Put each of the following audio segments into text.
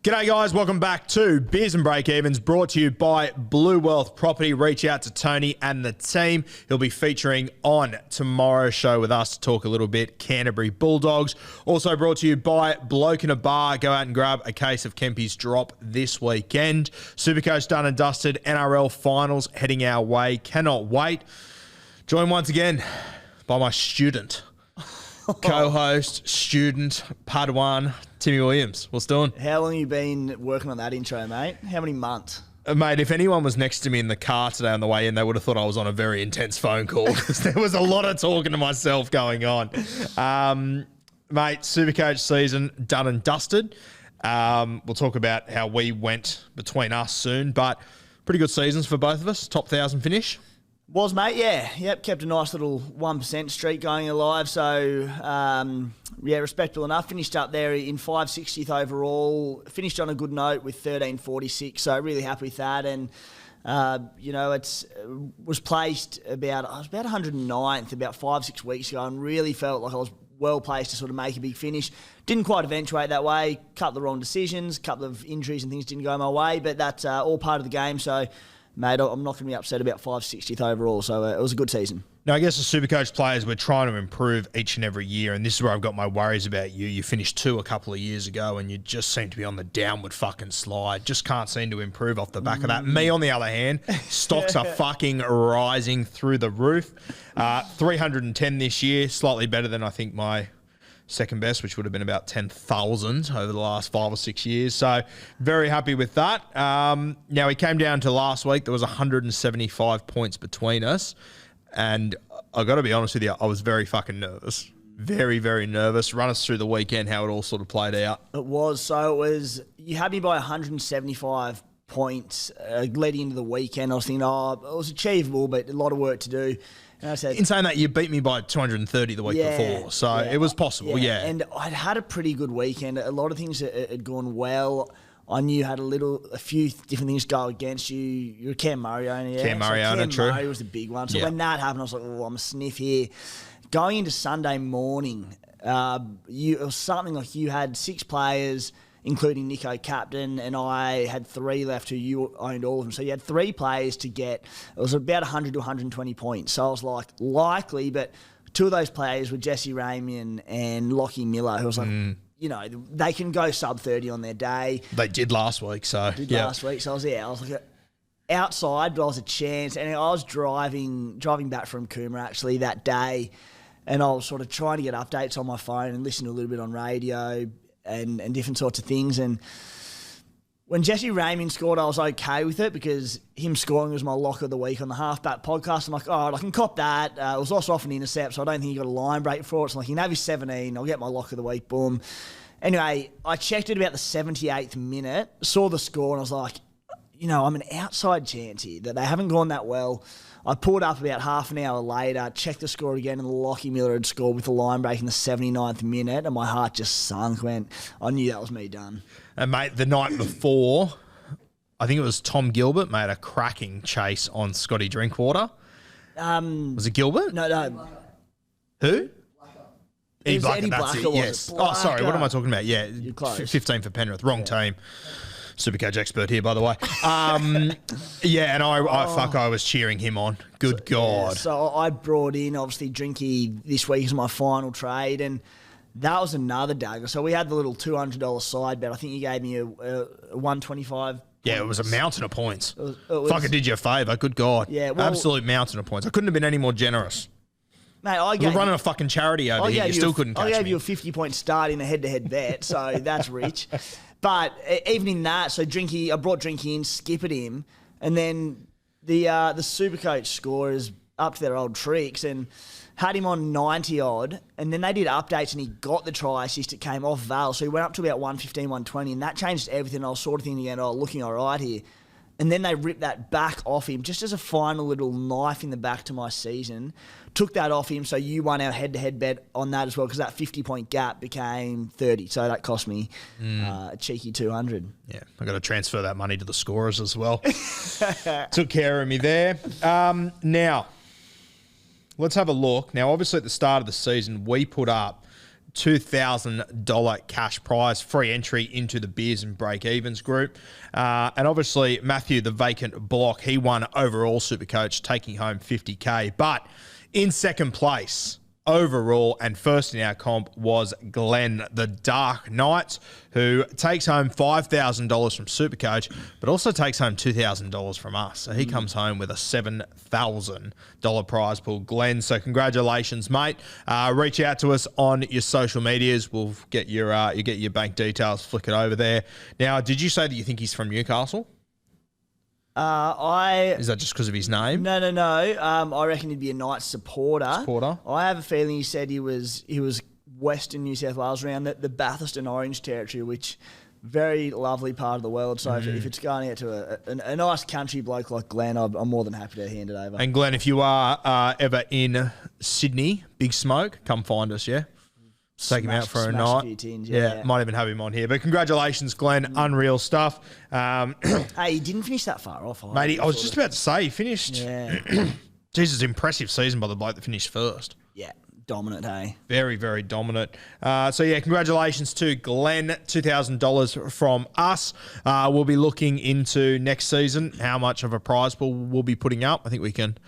G'day guys, welcome back to Beers and Breakevens, brought to you by Blue Wealth Property. Reach out to Tony and the team. He'll be featuring on tomorrow's show with us to talk a little bit Canterbury Bulldogs. Also brought to you by Bloke in a Bar. Go out and grab a case of Kempy's Drop this weekend. Supercoach done and dusted. NRL finals heading our way. Cannot wait. Joined once again by my student, co-host, student, Padawan, Timmy Williams. What's doing? How long have you been working on that intro, mate? How many months? Mate, if anyone was next to me in the car today on the way in, they would have thought I was on a very intense phone call because there was a lot of talking to myself going on. Mate, Supercoach season done and dusted. We'll talk about how we went between us soon, but pretty good seasons for both of us. Top 1,000 finish. Was, mate, yeah. Yep, kept a nice little 1% streak going alive. So, respectable enough. Finished up there in 560th overall. Finished on a good note with 1346. So, really happy with that. And, was placed I was about 109th about 5-6 weeks ago and really felt like I was well placed to sort of make a big finish. Didn't quite eventuate that way. Couple of the wrong decisions, couple of injuries and things didn't go my way. But that's all part of the game. So, mate, I'm not going to be upset about 560th overall, so it was a good season. Now, I guess as Supercoach players, we're trying to improve each and every year, and this is where I've got my worries about you. You finished 2 a couple of years ago, and you just seem to be on the downward fucking slide. Just can't seem to improve off the back of that. Me, on the other hand, stocks are fucking rising through the roof. 310 this year, slightly better than I think my second best, which would have been about 10,000 over the last 5 or 6 years. So very happy with that. Now, we came down to last week. There was 175 points between us. And I got to be honest with you, I was very fucking nervous. Very, very nervous. Run us through the weekend, how it all sort of played out. It was. So it was, you had me by 175 points leading into the weekend. I was thinking, it was achievable, but a lot of work to do. And I said, in saying that, you beat me by 230 the week before, so it was possible, yeah. And I'd had a pretty good weekend. A lot of things had gone well. I knew you had a few different things go against you. You're a Cam Murray owner, yeah. Cam Murray owner, true. Murray was the big one. So when that happened, I was like, I'm a sniff here. Going into Sunday morning, it was something like you had 6 players, including Nico captain, and I had 3 left who you owned all of them. So you had 3 players to get, it was about 100 to 120 points. So I was like, likely, but 2 of those players were Jesse Ramian and Lockie Miller, who was like, they can go sub 30 on their day. They did last week, so. Last week, so I was like, outside, but I was a chance. And I was driving back from Coomera actually that day, and I was sort of trying to get updates on my phone and listen to a little bit on radio, and different sorts of things. And when Jesse Ramian scored, I was okay with it because him scoring was my lock of the week on the Halfback podcast. I'm like, all right, I can cop that. It was also off an intercept, so I don't think he got a line break for it. So I'm like, he can have his 17. I'll get my lock of the week. Boom. Anyway, I checked it about the 78th minute, saw the score, and I was like, I'm an outside chance here that they haven't gone that well. I pulled up about half an hour later, checked the score again, and Lockie Miller had scored with the line break in the 79th minute, and my heart just sunk. I knew that was me done. And, mate, the night before, I think it was Tom Gilbert made a cracking chase on Scotty Drinkwater. Was it Gilbert? No. Who? Eddie Blacker, Eddie that's Blacker, it, yes. Blacker. Oh, sorry, what am I talking about? Yeah, You're close. 15 for Penrith, wrong team. Supercoach expert here, by the way. And I was cheering him on. Good God. Yeah, so I brought in, obviously, Drinky this week as my final trade, and that was another dagger. So we had the little $200 side bet. I think you gave me a 125. Yeah, it was a mountain of points. It was, Fuck, I did you a favour. Good God. Yeah, well, absolute mountain of points. I couldn't have been any more generous. Mate, we're running a fucking charity over here. You still couldn't catch me. I gave you a 50-point start in a head-to-head bet, so that's rich. But even in that, so I brought Drinky in, skippered him, and then the Supercoach scorers up to their old tricks and had him on 90-odd, and then they did updates and he got the try assist. It came off Val, so he went up to about 115, 120, and that changed everything. I was sort of thinking, looking all right here. And then they ripped that back off him just as a final little knife in the back to my season. Took that off him, so you won our head-to-head bet on that as well because that 50-point gap became 30. So that cost me a cheeky 200. Yeah, I got to transfer that money to the scorers as well. Took care of me there. Now, let's have a look. Now, obviously at the start of the season, we put up $2,000 cash prize, free entry into the Beers and Breakevens group. And obviously, Matthew, the vacant block, he won overall Supercoach, taking home $50K. But in second place overall and first in our comp was Glenn, the Dark Knight, who takes home $5,000 from Supercoach, but also takes home $2,000 from us. So he comes home with a $7,000 prize pool. Glenn, so congratulations, mate. Reach out to us on your social medias. We'll get your bank details, flick it over there. Now, did you say that you think he's from Newcastle? Is that just because of his name? No. I reckon he'd be a Knights supporter. I have a feeling he said he was Western New South Wales, around the Bathurst and Orange territory, which very lovely part of the world. So if it's going out to a nice country bloke like Glenn, I'm more than happy to hand it over. And Glenn, if you are ever in Sydney, Big Smoke, come find us, yeah? Take him out for a night. A few tins, yeah, might even have him on here. But congratulations, Glenn. Unreal stuff. Hey, he didn't finish that far off. Mate, I was just about to say, he finished. Yeah. Jesus, impressive season by the bloke that finished first. Yeah, dominant, hey? Very, very dominant. So, yeah, congratulations to Glenn. $2,000 from us. We'll be looking into next season, how much of a prize pool we'll be putting up. I think we can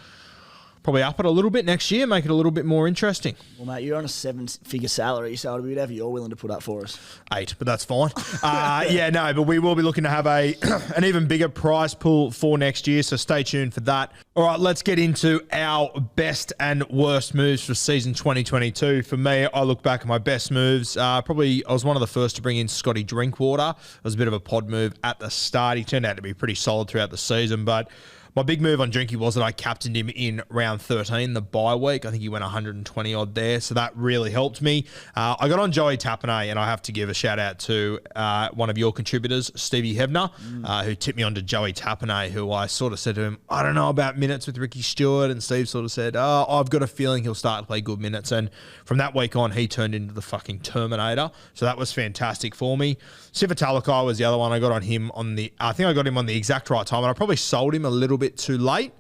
probably up it a little bit next year, make it a little bit more interesting. Well, mate, you're on a 7-figure salary, so it'll be whatever you're willing to put up for us. 8, but that's fine. But we will be looking to have an even bigger prize pool for next year, so stay tuned for that. All right, let's get into our best and worst moves for season 2022. For me, I look back at my best moves. Probably I was one of the first to bring in Scotty Drinkwater. It was a bit of a pod move at the start. He turned out to be pretty solid throughout the season, but my big move on Drinky was that I captained him in round 13, the bye week. I think he went 120 odd there, so that really helped me. I got on Joey Tapine, and I have to give a shout out to one of your contributors, Stevie Hebner, who tipped me onto Joey Tapine, who I sort of said to him, I don't know about minutes with Ricky Stewart, and Steve sort of said, I've got a feeling he'll start to play good minutes, and from that week on, he turned into the fucking Terminator, so that was fantastic for me. Siva Talakai was the other one. I got on him I think I got him on the exact right time, and I probably sold him a little bit too late,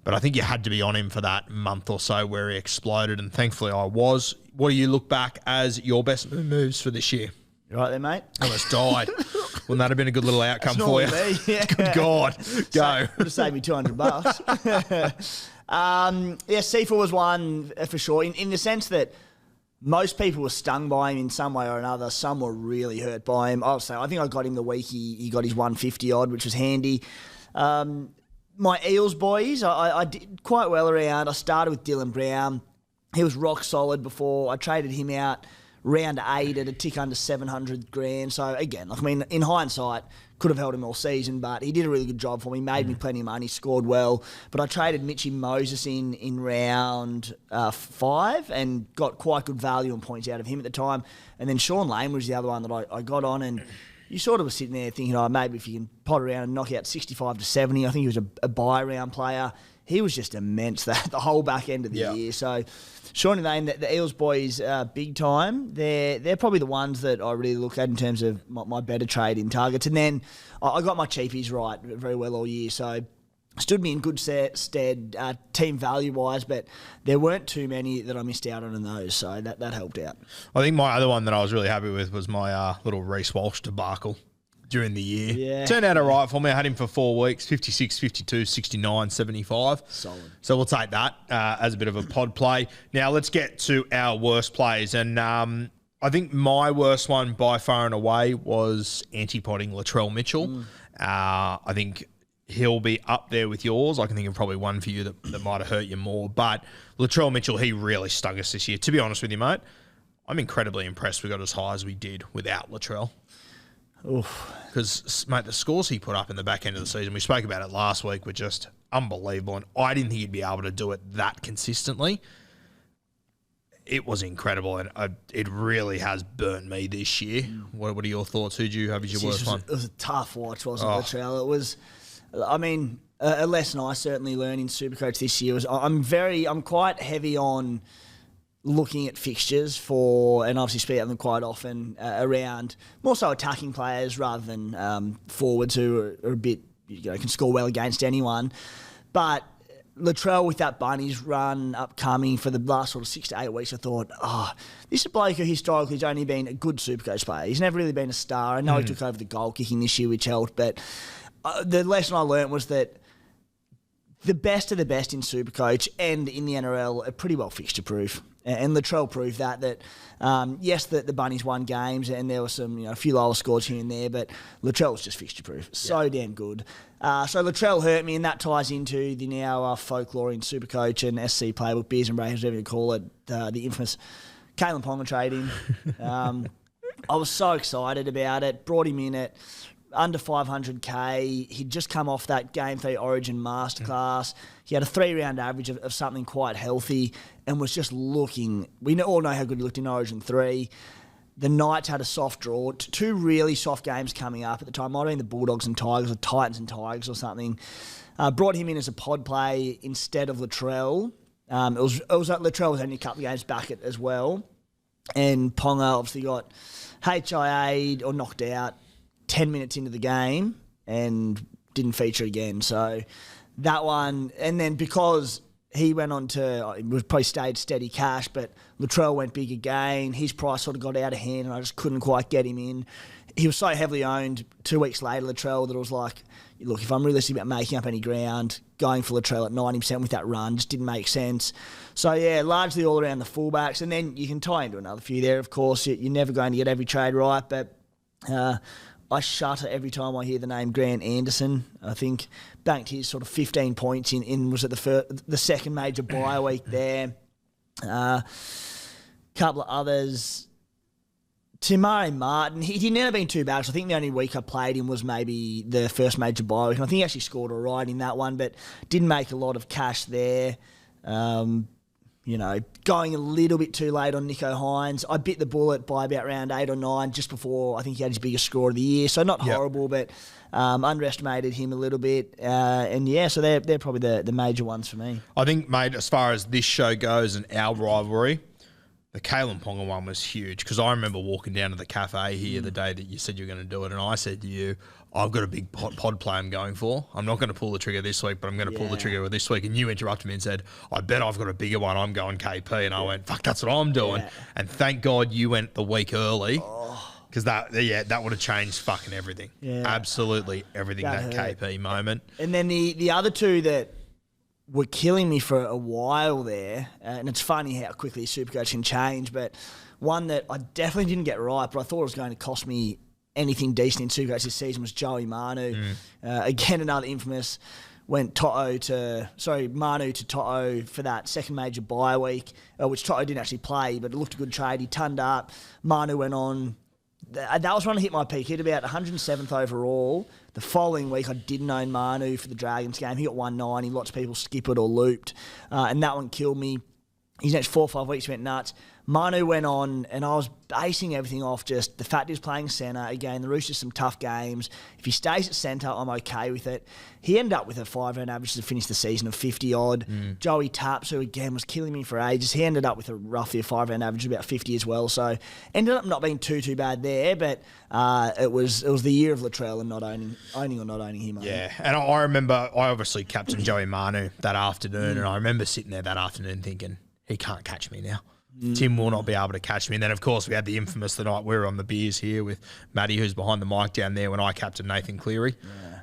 but I think you had to be on him for that month or so where he exploded, and thankfully I was. What do you look back as your best moves for this year? You right there, mate? I almost died. Wouldn't that have been a good little outcome for you? Yeah. Good God. Go. Would have saved me $200. Sifa was one for sure, in the sense that most people were stung by him in some way or another. Some were really hurt by him. I think I got him the week he got his 150 odd, which was handy. My Eels boys, I did quite well around. I started with Dylan Brown. He was rock solid before. I traded him out round 8 at a tick under 700 grand. So again, in hindsight, could have held him all season, but he did a really good job for me. Made me plenty of money, scored well. But I traded Mitchy Moses in round 5 and got quite good value and points out of him at the time. And then Sean Lane was the other one that I got on, and you sort of were sitting there thinking, maybe if you can pot around and knock out 65 to 70. I think he was a buy-round player. He was just immense the whole back end of the year. So Sean Lane, the Eels boys, big time. They're probably the ones that I really look at in terms of my better trade in targets. And then I got my cheapies right very well all year. So stood me in good stead team value-wise, but there weren't too many that I missed out on in those, so that helped out. I think my other one that I was really happy with was my little Reece Walsh debacle during the year. Yeah. Turned out all right for me. I had him for 4 weeks, 56, 52, 69, 75. Solid. So we'll take that as a bit of a pod play. Now let's get to our worst plays. And I think my worst one by far and away was anti-potting Latrell Mitchell. I think he'll be up there with yours. I can think of probably one for you that might have hurt you more. But Latrell Mitchell, he really stung us this year. To be honest with you, mate, I'm incredibly impressed we got as high as we did without Latrell. Because, mate, the scores he put up in the back end of the season, we spoke about it last week, were just unbelievable. And I didn't think he'd be able to do it that consistently. It was incredible, and it really has burnt me this year. What are your thoughts? Who do you have as your worst one? It was a tough watch, wasn't it, Latrell? It was, a lesson I certainly learned in Supercoach this year was I'm quite heavy on looking at fixtures and obviously speak about them quite often around more so attacking players rather than forwards who are a bit, can score well against anyone. But Latrell with that Bunnies run upcoming for the last sort of 6 to 8 weeks, I thought, this is a bloke who historically has only been a good Supercoach player. He's never really been a star. I know he took over the goal kicking this year, which helped, but the lesson I learnt was that the best of the best in Supercoach and in the NRL are pretty well fixture-proof. And Latrell proved that yes, the Bunnies won games and there were some, a few lower scores here and there, but Latrell was just fixture-proof. So damn good. So Latrell hurt me, and that ties into the now folklore in Supercoach and SC Playbook, Beers and Breakevens, whatever you call it, the infamous Kalen Ponga trading. I was so excited about it. Brought him in at under 500k. He'd just come off that Game 3 Origin Masterclass. He had a 3-round average of something quite healthy and was just looking... We all know how good he looked in Origin 3. The Knights had a soft draw. Two really soft games coming up at the time. Might have been the Bulldogs and Tigers or Titans and Tigers or something. Brought him in as a pod play instead of Latrell. Latrell was only a couple of games back as well. And Ponga obviously got HIA'd or knocked out 10 minutes into the game and didn't feature again. So that one, and then because he went on to, it was probably stayed steady cash, but Latrell went big again. His price sort of got out of hand and I just couldn't quite get him in. He was so heavily owned 2 weeks later, Latrell, that it was like, look, if I'm realistic about making up any ground, going for Latrell at 90% with that run just didn't make sense. So, yeah, largely all around the fullbacks. And then you can tie into another few there, of course. You're never going to get every trade right, but I shudder every time I hear the name Grant Anderson. I think banked his sort of 15 points in was it the second major bye week there. Couple of others. Timmy Martin, he didn't end up being too bad. So I think the only week I played him was maybe the first major bye week. And I think he actually scored all right in that one, but didn't make a lot of cash there. Going a little bit too late on Nico Hines. I bit the bullet by about round 8 or 9, just before I think he had his biggest score of the year. So not horrible, but underestimated him a little bit. So they're probably the major ones for me. I think, mate, as far as this show goes and our rivalry, the Kalen Ponga one was huge, because I remember walking down to the cafe here the day that you said you were going to do it, and I said to you, I've got a big pod play I'm going for. I'm not going to pull the trigger this week, but I'm going to pull the trigger this week. And you interrupted me and said, I bet I've got a bigger one. I'm going KP. And I went, fuck, that's what I'm doing. Yeah. And thank God you went the week early, because that would have changed fucking everything. Yeah. Absolutely everything, that KP moment. And then the other two that were killing me for a while there, and it's funny how quickly Supercoach can change, but one that I definitely didn't get right, but I thought it was going to cost me anything decent in Supercoach this season, was Joey Manu. Again, another infamous, went Manu to Toto for that second major bye week, which Toto didn't actually play, but it looked a good trade. He turned up. Manu went on. That was when I hit my peak. He hit about 107th overall. The following week, I didn't own Manu for the Dragons game. He got 190. Lots of people skip it or looped. And that one killed me. His next 4 or 5 weeks went nuts. Manu went on, and I was basing everything off just the fact he was playing centre. Again, the Roosters some tough games. If he stays at centre, I'm okay with it. He ended up with a 5-round average to finish the season of 50-odd. Joey Taps, who again was killing me for ages, he ended up with roughly a 5-round average of about 50 as well. So ended up not being too bad there, but it was the year of Latrell and not owning or not owning him. Yeah, and I remember I obviously captained Joey Manu that afternoon, and I remember sitting there that afternoon thinking, he can't catch me now. Tim will not be able to catch me. And then, of course, we had the infamous the night we were on the beers here with Matty, who's behind the mic down there, when I captained Nathan Cleary,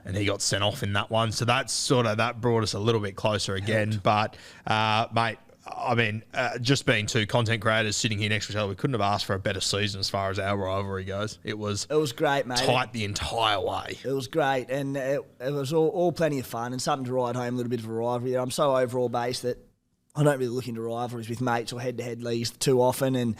and he got sent off in that one. So that brought us a little bit closer again. But, mate, I mean, just being two content creators sitting here next to each other, we couldn't have asked for a better season as far as our rivalry goes. It was great, mate. Tight the entire way. It was great, and it was all plenty of fun and something to ride home, a little bit of a rivalry. I'm so overall based that I don't really look into rivalries with mates or head-to-head leagues too often. And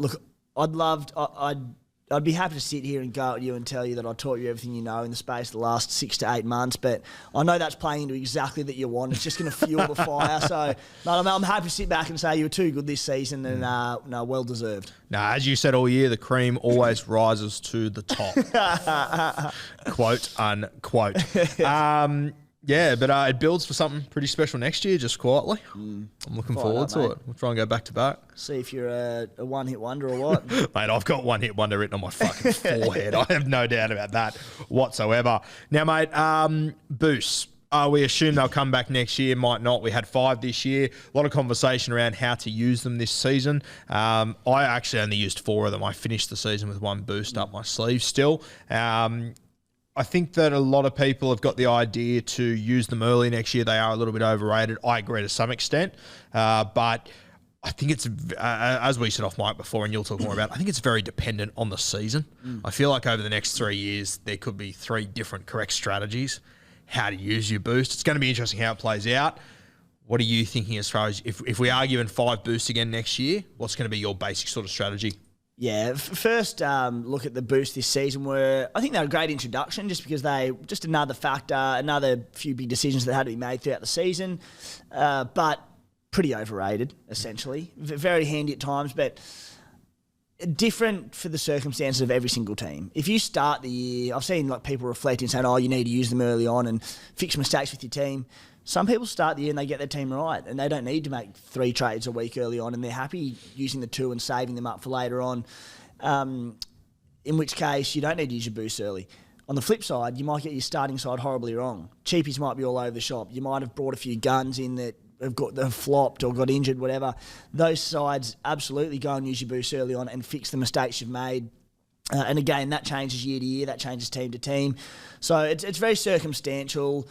look, I'd be happy to sit here and go at you and tell you that I taught you everything you know in the space of the last 6 to 8 months. But I know that's playing into exactly that you want. It's just going to fuel the fire. So I'm happy to sit back and say you were too good this season, and well deserved. Now, as you said all year, the cream always rises to the top. Quote unquote. Yeah, but it builds for something pretty special next year, just quietly. I'm looking forward to it. We'll try and go back to back. See if you're a one-hit wonder or what. Mate, I've got one-hit wonder written on my fucking forehead. I have no doubt about that whatsoever. Now, mate, Boos, We assume they'll come back next year, might not. We had 5 this year. A lot of conversation around how to use them this season. I actually only used 4 of them. I finished the season with 1 boost up my sleeve still. I think that a lot of people have got the idea to use them early next year. They are a little bit overrated. I agree to some extent. But I think it's, as we said off mic before, and you'll talk more about, I think it's very dependent on the season. I feel like over the next 3 years, there could be 3 different correct strategies how to use your boost. It's going to be interesting how it plays out. What are you thinking as far as if we are given 5 boosts again next year, what's going to be your basic sort of strategy? Yeah, first look at the boost this season were, I think they were a great introduction just because just another factor, another few big decisions that had to be made throughout the season, but pretty overrated, essentially. Very handy at times, but different for the circumstances of every single team. If you start the year, I've seen like people reflecting saying, you need to use them early on and fix mistakes with your team. Some people start the year and they get their team right and they don't need to make 3 trades a week early on and they're happy using the 2 and saving them up for later on, in which case you don't need to use your boost early. On the flip side, you might get your starting side horribly wrong. Cheapies might be all over the shop. You might have brought a few guns in that have flopped or got injured, whatever. Those sides, absolutely go and use your boost early on and fix the mistakes you've made. And again, that changes year to year. That changes team to team. So it's very circumstantial.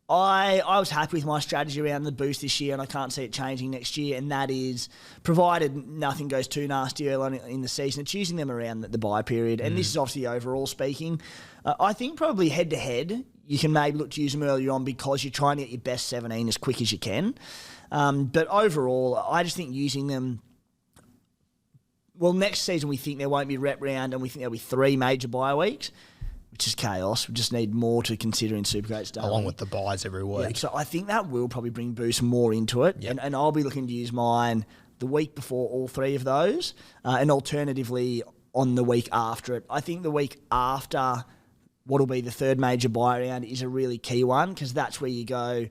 I was happy with my strategy around the boost this year, and I can't see it changing next year, and that is, provided nothing goes too nasty early on in the season, it's using them around the bye period. And this is obviously overall speaking. I think probably head-to-head, you can maybe look to use them earlier on because you're trying to get your best 17 as quick as you can. But overall, I just think using them... Well, next season we think there won't be rep round and we think there'll be 3 major bye weeks, which is chaos. We just need more to consider in Supercoach Daily. Along with the buys every week. Yeah, so I think that will probably bring Boost more into it. Yep. And I'll be looking to use mine the week before all 3 of those, and alternatively on the week after it. I think the week after what will be the 3rd major buy round is a really key one because that's where you go,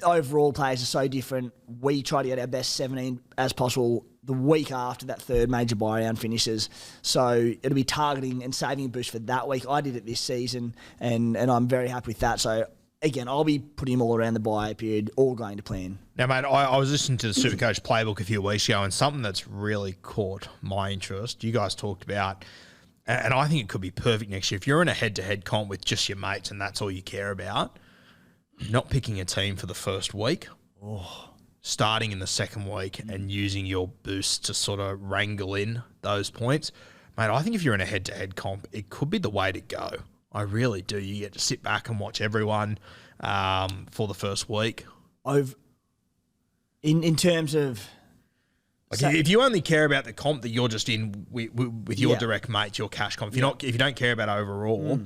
overall players are so different. We try to get our best 17 as possible the week after that 3rd major buy round finishes. So it'll be targeting and saving a boost for that week. I did it this season, and I'm very happy with that. So, again, I'll be putting them all around the buy period, all going to plan. Now, mate, I was listening to the Supercoach Playbook a few weeks ago, and something that's really caught my interest, you guys talked about, and I think it could be perfect next year. If you're in a head-to-head comp with just your mates and that's all you care about, not picking a team for the first week, starting in the second week and using your boost to sort of wrangle in those points. Mate, I think if you're in a head-to-head comp, it could be the way to go. I really do. You get to sit back and watch everyone for the first week. In terms of... Like if you only care about the comp that you're just in with your direct mates, your cash comp, if you don't care about overall...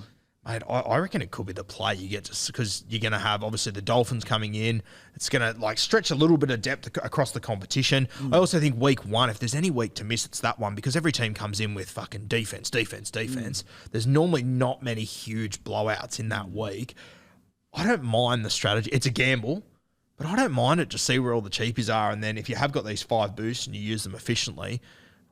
Mate, I reckon it could be the play you get just because you're going to have, obviously, the Dolphins coming in. It's going to, stretch a little bit of depth across the competition. I also think week 1, if there's any week to miss, it's that one because every team comes in with fucking defense. There's normally not many huge blowouts in that week. I don't mind the strategy. It's a gamble, but I don't mind it to see where all the cheapies are. And then if you have got these 5 boosts and you use them efficiently,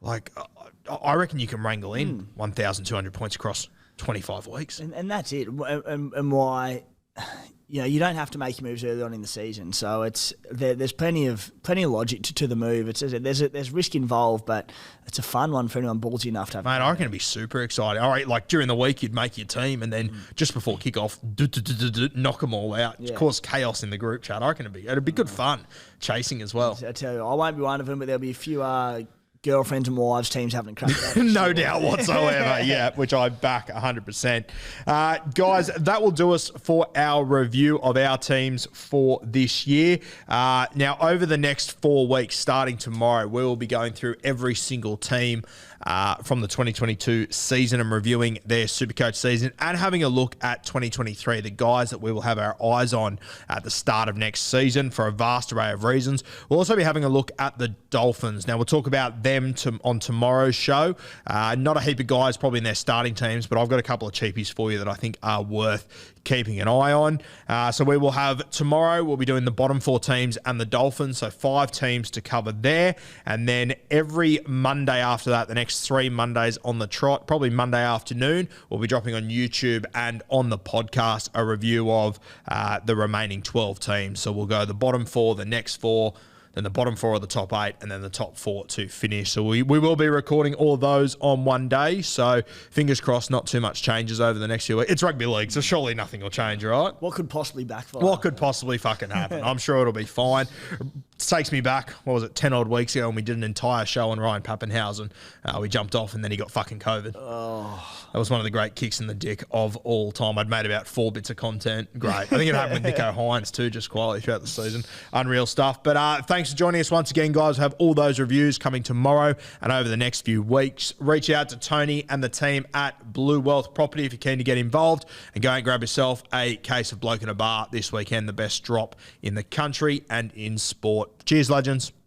I reckon you can wrangle in 1,200 points across 25 weeks. And that's it. And why, you don't have to make your moves early on in the season. So there's plenty of logic to the move. There's risk involved, but it's a fun one for anyone ballsy enough to have. Mate, I reckon it'd be super exciting. All right, during the week you'd make your team and then just before kickoff, knock them all out. Yeah. Cause chaos in the group chat. I reckon it'd be good fun chasing as well. I tell you, I won't be one of them, but there'll be a few girlfriends and wives teams having a crack at it. No doubt whatsoever, yeah, which I back 100%. Guys, that will do us for our review of our teams for this year. Now, over the next 4 weeks, starting tomorrow, we will be going through every single team from the 2022 season and reviewing their Supercoach season and having a look at 2023, the guys that we will have our eyes on at the start of next season for a vast array of reasons. We'll also be having a look at the Dolphins. Now, we'll talk about them on tomorrow's show. Not a heap of guys probably in their starting teams, but I've got a couple of cheapies for you that I think are worth keeping an eye on. So we will have tomorrow, we'll be doing the bottom 4 teams and the Dolphins, so 5 teams to cover there. And then every Monday after that, the next 3 Mondays on the trot, probably Monday afternoon, we'll be dropping on YouTube and on the podcast a review of the remaining 12 teams. So we'll go the bottom 4, the next 4, then the bottom 4 of the top 8, and then the top 4 to finish. So we will be recording all those on one day. So fingers crossed, not too much changes over the next few weeks. It's rugby league, so surely nothing will change, right? What could possibly backfire? What could possibly fucking happen? I'm sure it'll be fine. Takes me back, 10 odd weeks ago when we did an entire show on Ryan Pappenhausen. We jumped off and then he got fucking COVID. That was one of the great kicks in the dick of all time. I'd made about 4 bits of content. Great. I think it happened with Nico Hines too, just quietly throughout the season. Unreal stuff. But thanks for joining us once again, guys. We'll have all those reviews coming tomorrow and over the next few weeks. Reach out to Tony and the team at Blue Wealth Property if you're keen to get involved, and go and grab yourself a case of Bloke in a Bar this weekend, the best drop in the country and in sport. Cheers, legends.